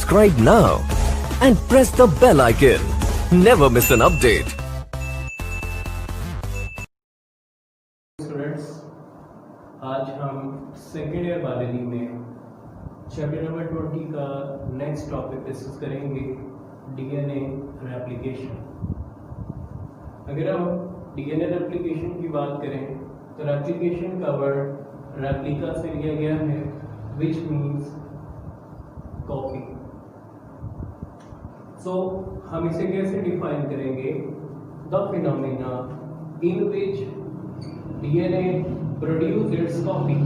Subscribe now and press the bell icon. Never miss an update. Students, आज हम second year biology में chapter number 20 का next topic discuss करेंगे, DNA replication. अगर हम DNA replication की बात करें तो रेप्लिकेशन का वर्ड रेप्लिका से लिया गया है, विच मीन्स कॉपी। सो हम इसे कैसे डिफाइन करेंगे? The phenomena in which DNA produce it's copy,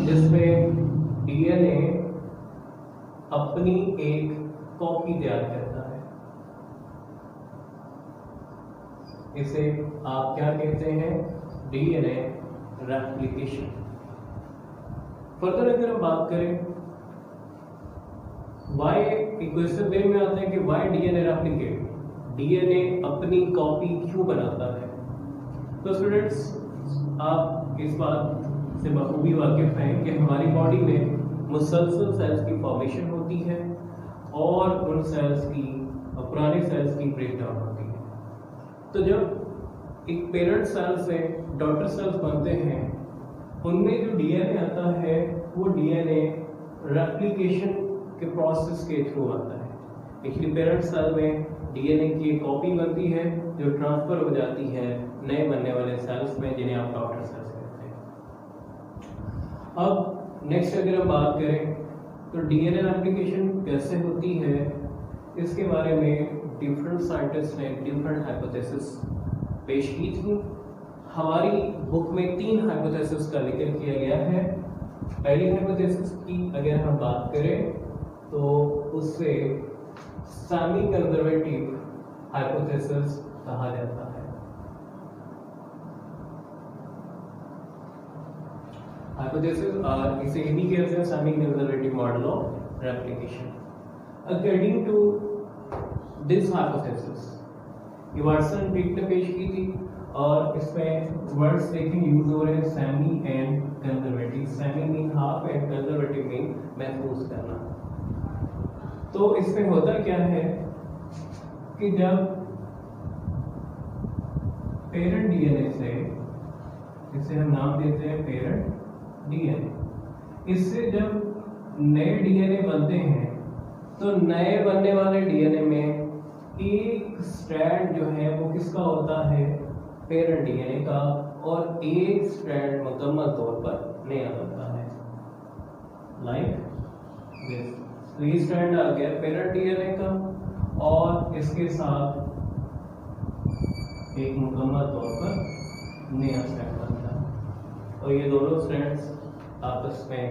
जिसमें डीएनए अपनी एक कॉपी तैयार करता है। इसे आप क्या कहते हैं? DNA replication. फर्दर अगर हम बात करें वाई, एक क्वेश्चन देर में आता है कि वाई डीएनए रेप्लिकेट, डीएनए अपनी कॉपी क्यों बनाता है? तो स्टूडेंट्स, आप इस बात से बखूबी वाकिफ हैं कि हमारी बॉडी में मुसलसल सेल्स की फॉर्मेशन होती है और उन सेल्स की, पुराने सेल्स की ब्रेकडाउन होती है। तो जब एक पेरेंट सेल से डॉटर सेल्स बनते हैं, उनमें जो डीएनए आता है वो डीएनए रेप्लिकेशन के प्रोसेस के थ्रू आता है। एक्चुअली पेरेंट सेल में डीएनए की एक कॉपी बनती है जो ट्रांसफर हो जाती है नए बनने वाले सेल्स में, जिन्हें आप डॉटर सेल्स कहते हैं। अब नेक्स्ट अगर हम बात करें तो डीएनए रेप्लिकेशन कैसे होती है, इसके बारे में डिफरेंट साइंटिस्ट ने डिफरेंट हाइपोथेसिस पेश की थी। हमारी बुक में 3 हाइपोथेसिस का जिक्र किया गया है। पहली हाइपोथेसिस की अगर हम बात करें तो उससे सेमी कंजर्वेटिव हाइपोथेसिस कहा जाता है। हाइपोथेसिस आर, इसे हिंदी कहते हैं semi conservative model of replication. According to this hypothesis, ये वाटसन ब्रिक ने पेश की थी और इसमें वर्ड्स देखें यूज हो रहे हैं, semi and conservative. Semi mean half and conservative mean महफूज करना। तो इसमें होता क्या है कि जब पेरेंट डीएनए से, इसे हम नाम देते हैं पेरेंट डीएनए, इससे जब नए डीएनए बनते हैं तो नए बनने वाले डीएनए में एक स्ट्रैंड जो है वो किसका होता है? पेरेंट डीएनए का, और एक स्ट्रैंड मुकम्मल तौर पर नया बनता है, लाइक दिस। तो ये स्ट्रैंड आ गया पेरेंट डीएनए का और इसके साथ एक मुकम्मल तौर पर नया स्ट्रैंड बनता है। और ये दोनों स्ट्रैंड्स आपस में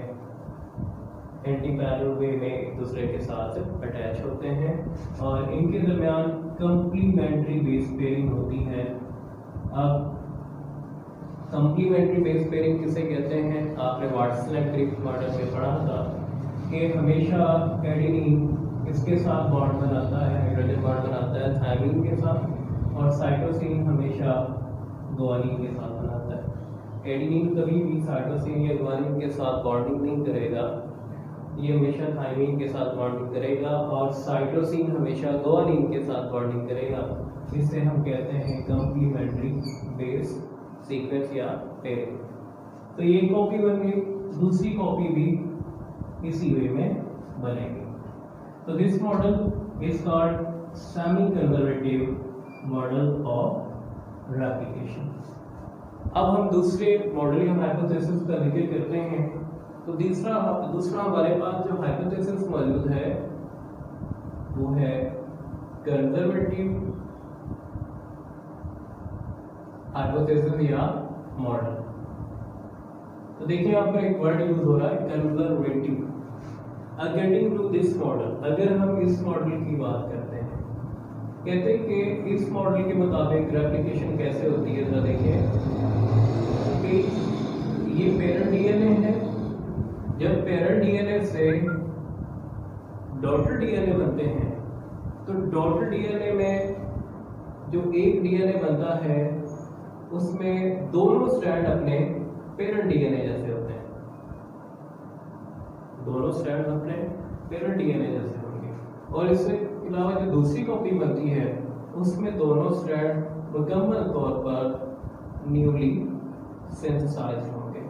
एंटी पैरेलल वे में एक दूसरे के साथ अटैच होते हैं और इनके दरमियान कंप्लीमेंट्री बेस पेयरिंग होती है। अब कंप्लीमेंट्री बेस पेयरिंग किसे कहते हैं? आपने वाटसन एंड क्रिक मॉडल में पढ़ा था कि हमेशा एडेनिन इसके साथ बॉन्ड बनाता है, हाइड्रोजन बॉन्ड बनाता है थायमिन के साथ, और साइटोसिन हमेशा गुआनिन के साथ बनाता है। एडेनिन कभी भी साइटोसिन या गुआनिन के साथ बॉन्डिंग नहीं करेगा, ये हमेशा थायमिन के साथ बॉन्डिंग करेगा, और साइटोसिन हमेशा गुआनिन के साथ बॉन्डिंग करेगा। इसे हम कहते हैं कंप्लीमेंट्री बेस सीक्वेंस या पेयरिंग। तो ये कॉपी बन गई, दूसरी कॉपी भी इसी वे में बनेगी। तो this model is called semi conservative model of replication. अब हम दूसरे मॉडल या हाइपोथेसिस का जिक्र करते हैं। तो दूसरा हमारे पास जो हाइपोथेसिस मौजूद है वो है कंजर्वेटिव हाइपोथेसिस या मॉडल। तो देखिए यहाँ पर एक वर्ड यूज हो रहा है conservative. According to this model, अगर हम इस मॉडल की बात करते हैं, कहते हैं कि इस मॉडल के मुताबिक रेप्लिकेशन कैसे होती है। जरा देखिए कि ये पेरेंट डीएनए है, जब पेरेंट डीएनए से डॉटर डीएनए बनते हैं तो डॉटर डीएनए में जो एक डीएनए बनता है उसमें दोनों स्ट्रैंड अपने पेरेंट डीएनए जैसे होते हैं, दोनों स्ट्रैंड अपने पेरेंट डीएनए जैसे होंगे। और इसके अलावा जो दूसरी कॉपी बनती है उसमें दोनों स्ट्रैंड मुकम्मल तौर पर न्यूली सिंथेसाइज्ड होंगे।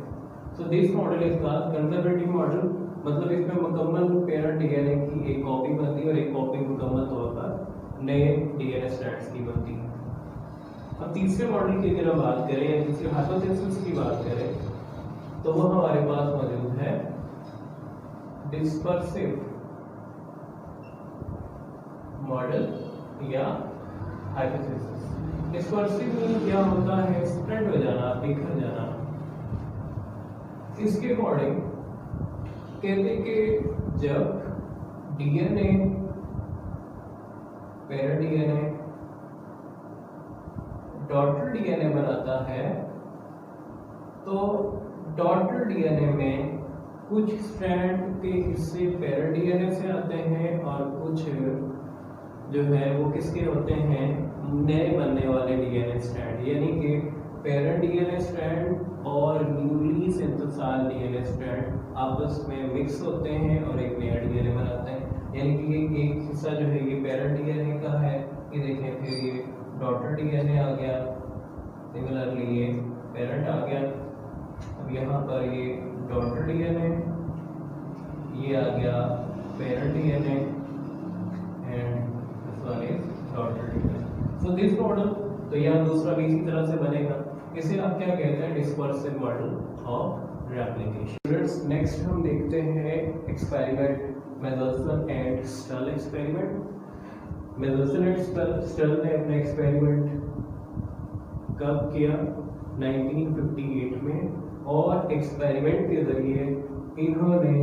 So this model is called conservative model, मतलब इसमें मुकम्मल पेरेंट डीएनए की एक कॉपी बनती है और एक कॉपी मुकम्मल तौर पर नए डीएनए स्ट्रैंड्स की बनती है। अब तीसरे मॉडल की अगर हम बात करें या तीसरे हाइपोथेसिस की बात करें तो वो हमारे पास मौजूद है डिस्पर्सिव मॉडल या हाइपोथेसिस। डिस्पर्सिव मीन क्या होता है? स्प्रेड हो जाना, बिखर जाना। इसके अकॉर्डिंग कहते हैं कि जब DNA parent DNA daughter DNA बनाता है तो डॉटर डीएनए में कुछ स्ट्रैंड के हिस्से पेरेंट डीएनए से आते हैं और कुछ जो है वो किसके होते हैं? नए बनने वाले डीएनए स्ट्रैंड, यानी कि पेरेंट डीएनए स्ट्रैंड और न्यूली सिंथेसाइज्ड डीएनए स्ट्रैंड आपस में मिक्स होते हैं और एक नया डीएनए बनाते हैं। यानी कि ये एक हिस्सा जो है ये पेरेंट डीएनए का है, ये देखें, फिर ये डॉटर डीएनए आ गया, सिमिलरली ये पेरेंट आ गया। अब यहाँ पर ये डॉटर डीएनए, ये आ गया parent DNA and this one is daughter DNA. So this model, तो यहाँ दूसरा भी इसी तरह से बनेगा। इसे आप क्या कहते हैं? Dispersive model of replication. Students, next हम देखते हैं experiment Meselson and Stahl experiment. Meselson and Stahl ने अपना एक्सपेरिमेंट कब किया? 1958 में, और एक्सपेरिमेंट के जरिए इन्होंने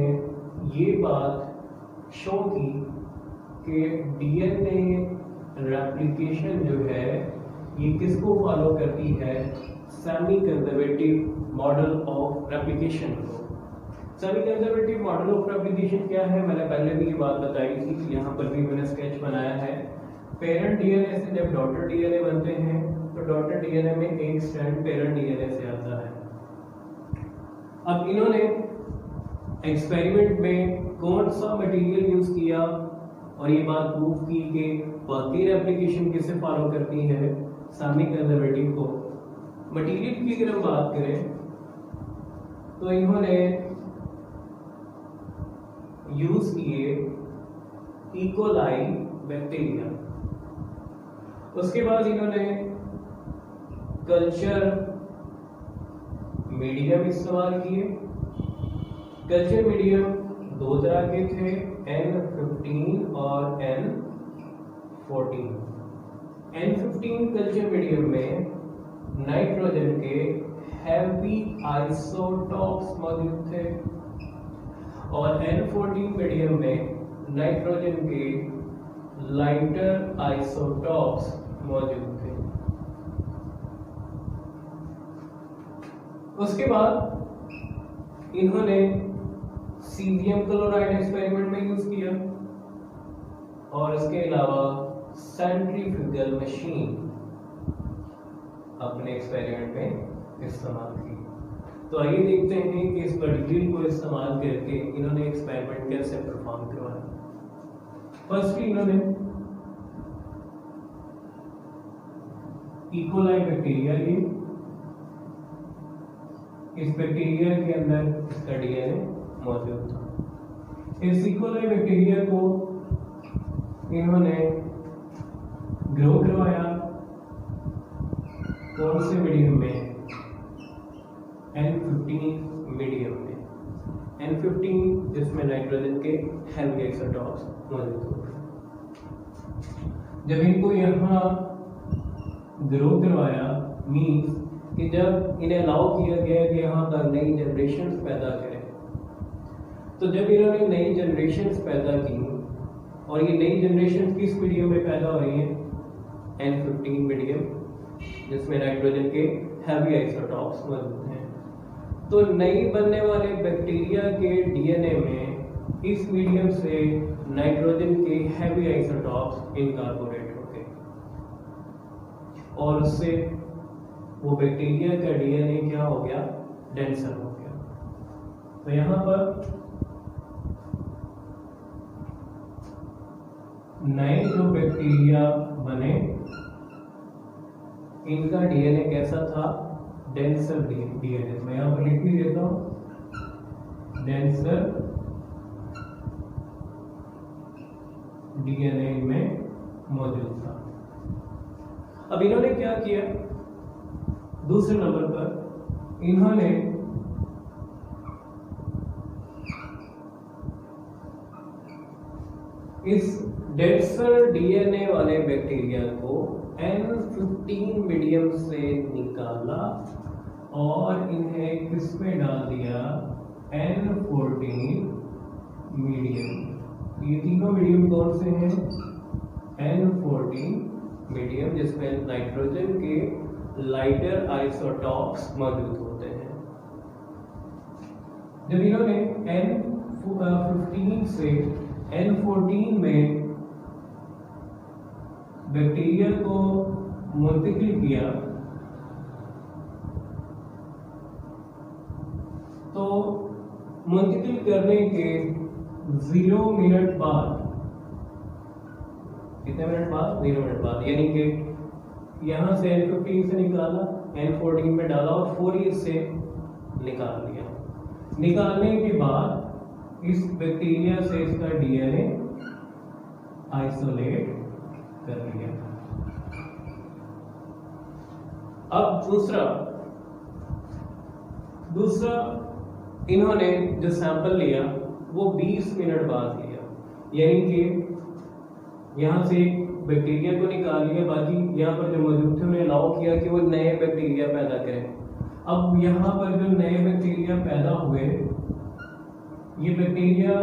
ये बात शो की कि डीएनए रेप्लिकेशन जो है ये किसको फॉलो करती है? Semi conservative model of replication को। Semi conservative model of replication क्या है? मैंने पहले भी ये बात बताई थी, यहाँ पर भी मैंने स्केच बनाया है। पेरेंट डीएनए से जब डॉटर डीएनए बनते हैं तो डॉटर डीएनए में एक स्ट्रैंड पेरेंट डीएनए से आता है। अब इन्होंने एक्सपेरिमेंट में कौन सा मटेरियल यूज किया और ये बात प्रूव की कि बाकी रेप्लिकेशन किसे फॉलो करती है? सेमी कंजर्वेटिव को। मटेरियल की अगर हम बात करें तो इन्होंने यूज किए इकोलाई बैक्टीरिया। उसके बाद इन्होंने कल्चर मीडियम इस्तेमाल किए। कल्चर मीडियम दो तरह के थे, N15 और N14। N15 कल्चर मीडियम में नाइट्रोजन के हैवी आइसोटॉप्स मौजूद थे और N14 मीडियम में नाइट्रोजन के लाइटर आइसोटॉप्स मौजूद थे। उसके बाद इन्होंने सीजियम क्लोराइड एक्सपेरिमेंट में यूज किया और इसके अलावा सेंट्रीफ्यूगल मशीन अपने एक्सपेरिमेंट में इस्तेमाल की। तो आइए देखते हैं कि इस मटेरियल को इस्तेमाल करके इन्होंने एक्सपेरिमेंट कैसे परफॉर्म करवाया। फर्स्टली इन्होंने इकोलाई बैक्टीरिया लिए। इस बैक्टीरिया के अंदर इसका डीएनए मौजूद था। इस इकोलाई बैक्टीरिया को इन्होंने ग्रो करवाया कौन से मीडियम में? N15 मीडियम में। N15 जिसमें नाइट्रोजन के हेवी आइसोटॉप्स मौजूद होते हैं। जब इनको यहाँ ग्रो करवाया मीन्स कि जब इन्हें अलाउ किया गया कि यहाँ पर नई जनरेशन पैदा करें, तो जब इन्होंने नई जनरेशन पैदा की और ये नई जनरेशन किस मीडियम में पैदा हो रही है? N15 मीडियम जिसमें नाइट्रोजन के हैवी आइसोटॉप्स मौजूद हैं। तो नई बनने वाले बैक्टीरिया के डीएनए में इस मीडियम से नाइट्रोजन के हैवी आइसोटॉप्स इनकॉर्पोरेट हो गए और उससे वो बैक्टीरिया का डीएनए क्या हो गया? डेंसर हो गया। तो यहाँ पर नए जो बैक्टीरिया बने इनका डीएनए कैसा था, डेंसर डीएनए। मैं यहाँ पर लिख भी देता हूँ, डेंसर डीएनए में मौजूद था। अब इन्होंने क्या किया, दूसरे नंबर पर इन्होंने इस डेंसर डीएनए वाले बैक्टीरिया को N15 मीडियम से निकाला और इन्हें किसमें डाल दिया, N14 मीडियम। ये तीनों मीडियम कौन से हैं, N14 मीडियम, जिसमें नाइट्रोजन के लाइटर आइसोटॉप्स मौजूद होते हैं। जब इन्होंने N15 से N14 में बैक्टीरिया को मुंतकिल किया तो मुंतकिल करने के 0 मिनट बाद, कितने मिनट बाद, 0 मिनट बाद, यानी कि यहां से N15 से निकाला, N14 में डाला और फौरी से निकाल लिया। निकालने के बाद इस बैक्टीरिया से इसका डीएनए आइसोलेट कर लिया। अब दूसरा इन्होंने जो सैंपल लिया वो 20 मिनट बाद लिया, यानी कि यहां से बैक्टीरिया को निकाल लिया, बाकी यहाँ पर जो मौजूद थे उन्हें अलाउ किया कि वो नए बैक्टीरिया पैदा करें। अब यहाँ पर जो नए बैक्टीरिया पैदा हुए, ये बैक्टीरिया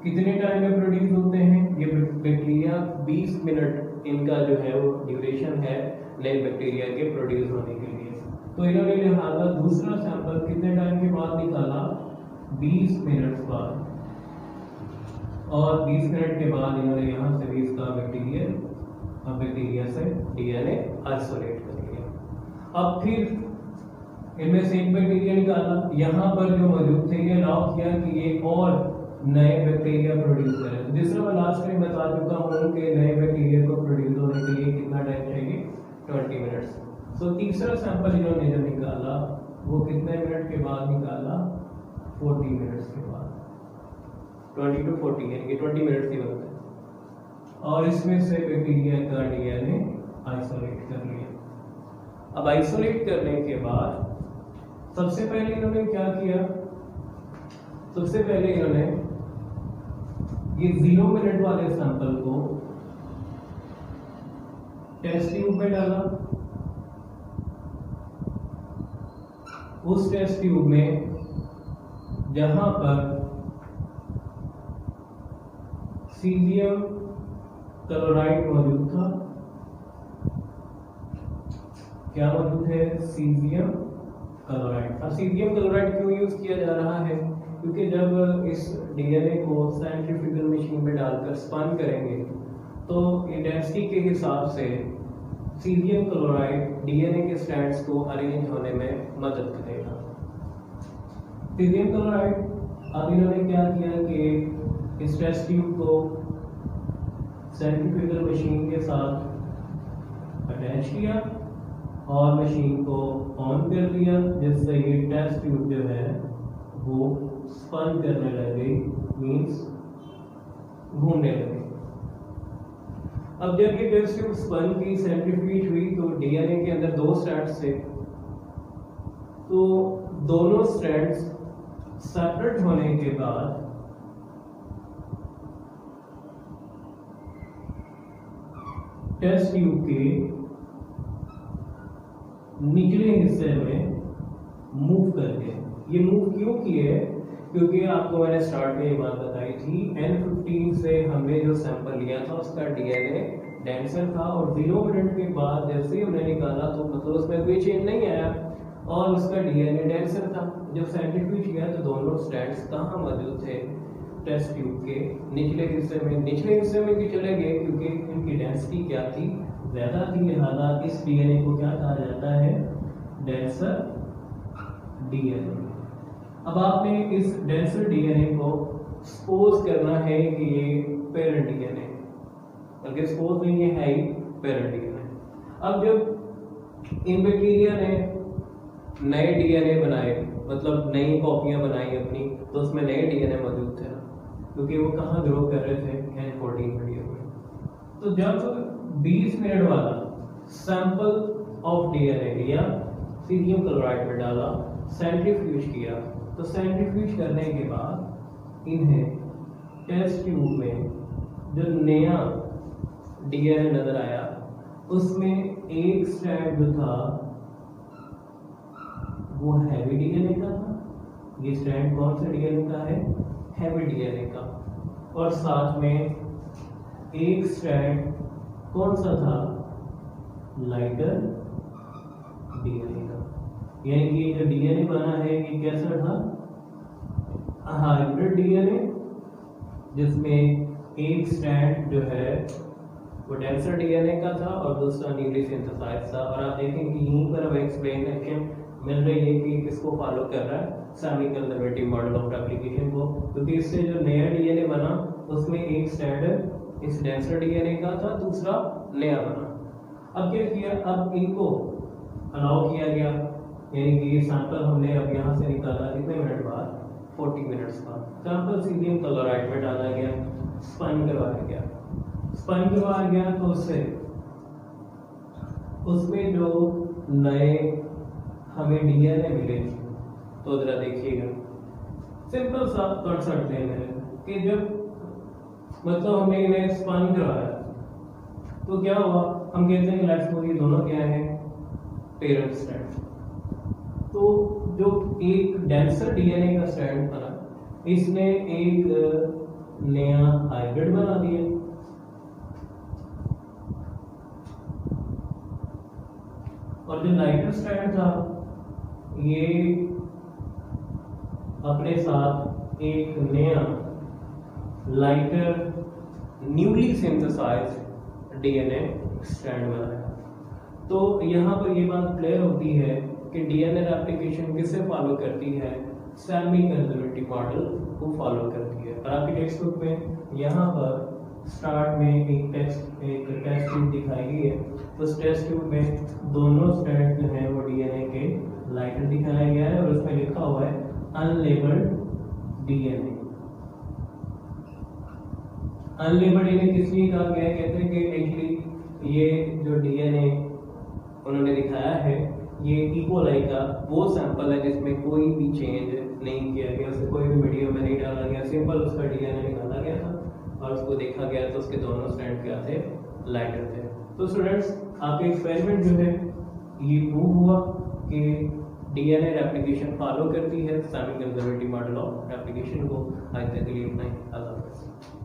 कितने टाइम में प्रोड्यूस होते हैं, ये बैक्टीरिया 20 मिनट इनका जो है वो ड्यूरेशन है नए बैक्टीरिया के प्रोड्यूस होने के लिए। तो इन्होंने लिहाजा दूसरा सैंपल कितने टाइम के बाद निकाला, 20 मिनट बाद, और 20 मिनट के बाद इन्होंने यहाँ से भी इसका बैक्टीरिया से डीएनए आइसोलेट कर लिया। अब फिर इनमें से एक बैक्टीरिया निकाला, यहाँ पर जो मौजूद थे ये अलाउ किया कि ये और नए बैक्टीरिया प्रोड्यूस करें। तो जिस तरह मैं लास्ट टाइम बता चुका हूँ कि नए बैक्टीरिया को प्रोड्यूस होने के लिए कितना टाइम चाहिए, 20 मिनट्स। तो तीसरा सैंपल इन्होंने जो निकाला वो कितने मिनट के बाद निकाला, 40 मिनट्स के बाद, 20 to 40 यानी कि 20 मिनट्स ही बनते हैं। और इसमें से बैक्टीरिया का डीएनए आइसोलेट कर लिया। अब आइसोलेट करने के बाद सबसे पहले इन्होंने क्या किया, सबसे पहले इन्होंने ये 0 मिनट वाले सैंपल को टेस्ट ट्यूब में डाला। उस टेस्ट ट्यूब में जहां पर सीजियम क्लोराइड मौजूद था, क्या मौजूद है, सीजियम क्लोराइड। अब सीजियम क्लोराइड क्यों यूज किया जा रहा है, क्योंकि जब इस डीएनए को सेंट्रीफ्यूगल मशीन में डालकर स्पन करेंगे तो डेंसिटी के हिसाब से सीजियम क्लोराइड डीएनए के स्ट्रैंड्स को अरेंज होने में मदद करेगा। सीजियम क्लोराइड, अब इन्होंने क्या किया कि इस टेस्ट ट्यूब को सेंट्रीफ्यूगल मशीन के साथ अटैच किया और मशीन को ऑन कर दिया, जिससे ये टेस्ट ट्यूब जो है वो स्पन करने लगे, मींस घूमने लगे। अब जब ये टेस्ट ट्यूब स्पन की, सेंट्रीफ्यूज हुई, तो डीएनए के अंदर 2 स्ट्रैंड्स थे, तो दोनों स्ट्रैंड्स सेपरेट होने के बाद टेस्ट ट्यूब के निचले हिस्से में मूव कर गए। ये मूव क्यों किए, क्योंकि आपको मैंने स्टार्ट में ये बात बताई थी, N15 से हमने जो सैंपल लिया था उसका डीएनए डेंसर था और 0 मिनट के बाद जैसे ही हमने निकाला तो मतलब उसमें कोई चेंज नहीं आया और उसका डीएनए डेंसर था। जब सेंट्रीफ्यूज किया तो दोनों स्ट्रैंड्स कहाँ मौजूद थे, टेस्ट ट्यूब के निचले हिस्से में। निचले हिस्से में भी चले गए क्योंकि इनकी डेंसिटी क्या थी, ज़्यादा थी, लिहाजा इस डीएनए को क्या कहा जाता है, डेंसर डीएनए। अब आपने इस डेंसर डीएनए को सपोज करना है कि ये पेरेंट डीएनए, अगर सपोज नहीं ये है ही पेरेंट डीएनए। अब जब इन बैक्टीरिया ने नए डीएनए बनाए, मतलब नई कॉपियां बनाई अपनी, तो उसमें नए डीएनए मौजूद थे ना, क्योंकि वो कहाँ ग्रो कर रहे थे, N14 मीडियम में। तो जब 20 मिनट वाला सैंपल ऑफ डीएनए लिया, सीरियम क्लोराइड में डाला, सेंट्रीफ्यूज किया, तो सेंट्रीफ्यूज करने के बाद इन्हें टेस्ट ट्यूब में जो नया डीएनए नजर आया, उसमें एक स्ट्रैंड जो था वो हैवी डीएनए का था। ये स्ट्रैंड कौन सा डीएनए का है? हैवी डीएनए का। और साथ में एक स्ट्रैंड कौन सा था? लाइटर डीएनए का। यानी कि जो डीएनए बना है ये कैसा था? हाइब्रिड डीएनए, जिसमें एक स्ट्रैंड जो है वो डेंसर डीएनए का था और दूसरा न्यूली सिंथेसाइज था। और आप देखें कि यहीं पर हमें एक्सप्लेनेशन मिल रही है कि किसको फॉलो कर रहा है, semi conservative model of replication को, क्योंकि इससे जो नया डीएनए बना उसमें एक स्ट्रैंड इस डेंसर डीएनए का था, दूसरा नया बना। अब क्या किया? अब इनको अलाउ किया गया, यानी कि ये सैंपल हमने अब यहाँ से निकाला कितने मिनट बाद? 40 मिनट्स बाद। सैंपल सीरियम क्लोराइड में डाला गया, स्पन करवाया गया। स्पन करवाया गया तो उसमें जो नए हमें डीएनए मिले, तो जरा देखिएगा, सिंपल सा कॉन्सेप्ट है कि जब मतलब हमने इन्हें स्पन करवाया तो क्या हुआ? हम कहते हैं लेट्स सपोज ये दोनों क्या है? Parent strand. तो जो एक डेंसर डीएनए का स्ट्रैंड बना, इसने एक नया हाइब्रिड बना दिया। और जो लाइटर स्ट्रैंड था ये अपने साथ एक नया lighter newly synthesized DNA strand बनाया। तो यहाँ पर ये बात क्लियर होती है कि डीएनए रेप्लिकेशन किसे फॉलो करती है? सेमी कंजर्वेटिव मॉडल को फॉलो करती है। और आपकी टेक्स्ट बुक में यहाँ पर स्टार्ट में एक टेस्ट ट्यूब दिखाई गई है। उस टेस्ट ट्यूब में दोनों स्ट्रैंड जो हैं वो डीएनए के लाइटर दिखाया गया है और उसमें लिखा हुआ है अनलेबल्ड डीएनए। अनलेबल्ड डीएनए किस लिए कहा गया है? कहते हैं कि एक्चुअली ये जो डीएनए उन्होंने दिखाया है ये इकोलाई का वो सैंपल है जिसमें कोई भी चेंज नहीं किया गया, उसे कोई भी मीडियम में नहीं डाला गया, सिंपल उसका डीएनए निकाला गया था और उसको देखा गया तो उसके दोनों स्ट्रैंड क्या थे? लाइटर थे। तो स्टूडेंट्स, आपका एक्सपेरिमेंट जो है ये प्रूव हुआ कि डीएनए रेप्लिकेशन फॉलो करती है semi conservative model of replication को। आज तक के लिए इतना ही। अल्लाह हाफ़िज़।